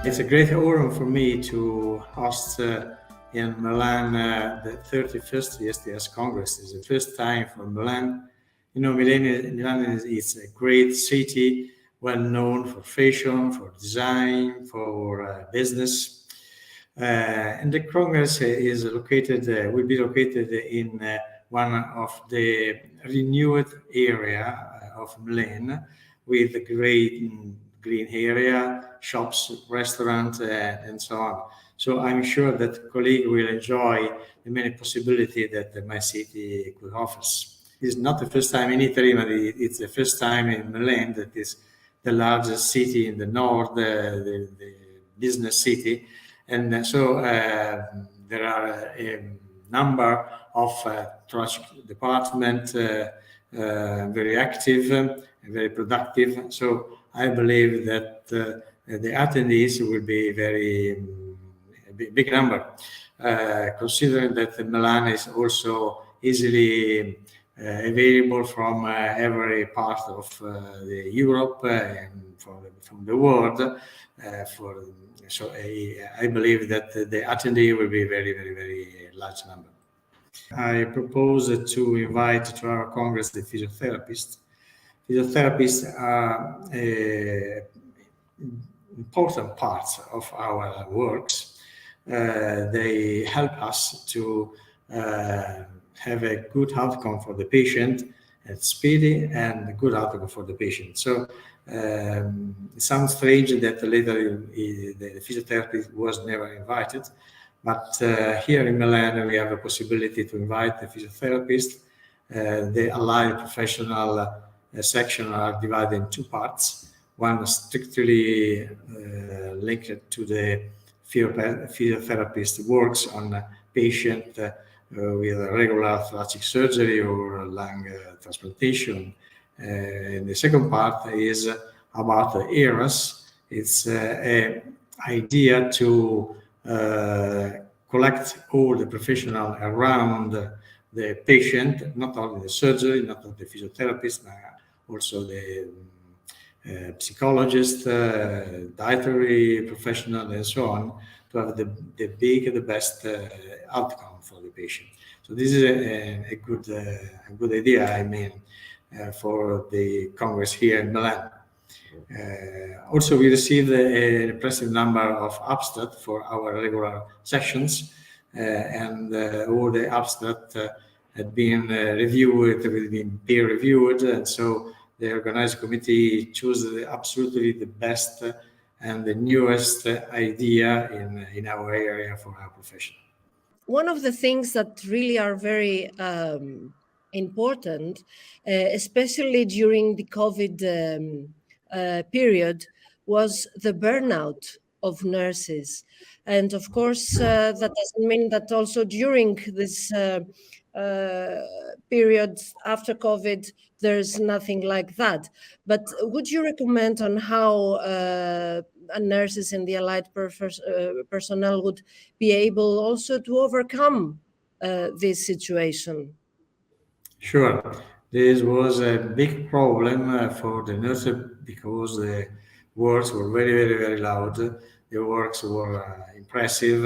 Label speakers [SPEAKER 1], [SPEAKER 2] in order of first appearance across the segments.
[SPEAKER 1] It's a great honor for me to host in Milan the 31st ESTS Congress. It's the first time for Milan. You know, Milan is a great city, well known for fashion, for design, for business. And the Congress is located, will be located in one of the renewed area of Milan with a great green area, shops, restaurants, and so on. So I'm sure that colleagues will enjoy the many possibilities that my city could offer. It's not the first time in Italy, but it's the first time in Milan, that is the largest city in the north, the business city. And so there are a number of traffic department, very active and very productive. So I believe that the attendees will be a big number, considering that Milan is also easily available from every part of the Europe and from the world. So I believe that the attendee will be very large number. I propose to invite to our Congress the physiotherapists. Physiotherapists are important parts of our works. They help us to have a good outcome for the patient, and speedy and a good outcome for the patient. So it sounds strange that later the physiotherapist was never invited, but here in Milan we have a possibility to invite the physiotherapist. The allied professional section are divided in two parts. One strictly linked to the physiotherapist works on patient with regular thoracic surgery or lung transplantation. And the second part is about the ERAS. It's an idea to collect all the professionals around the patient, not only the surgery, not only the physiotherapist, but also the psychologist, dietary professional, and so on, to have the best outcome for the patient. So this is a good idea, I mean, for the Congress here in Milan. Also, we received an impressive number of abstracts for our regular sessions, and all the abstracts had been reviewed, had been peer reviewed, and so the organizing committee chose absolutely the best and the newest idea in our area for our profession.
[SPEAKER 2] One of the things that really are very important, especially during the COVID period, was the burnout of nurses. And of course, that doesn't mean that also during this period after COVID, there's nothing like that. But would you recommend on how nurses and the allied personnel would be able also to overcome this situation?
[SPEAKER 1] Sure. This was a big problem for the nurses because the words were very loud. The works were impressive.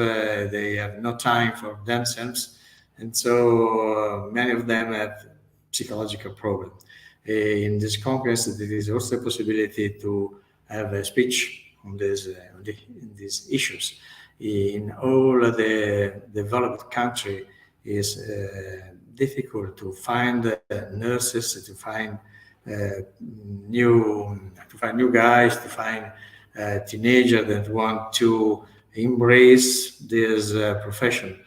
[SPEAKER 1] They have no time for themselves. And so many of them have psychological problems. In this Congress, there is also a possibility to have a speech on these issues. In all the developed country, is difficult to find nurses, to find new guys, to find teenagers that want to embrace this profession.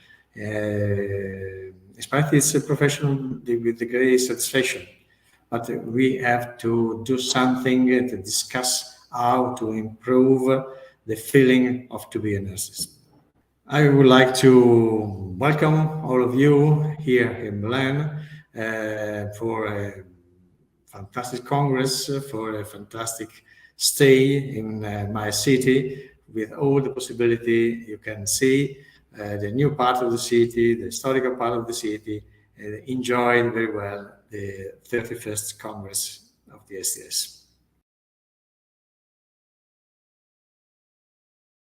[SPEAKER 1] Despite it's a profession with the great satisfaction, but we have to do something to discuss how to improve the feeling of to be a nurse. I would like to welcome all of you here in Milan for a fantastic Congress, for a fantastic stay in my city with all the possibility you can see, the new part of the city, the historical part of the city, enjoy very well the 31st Congress of the ESTS.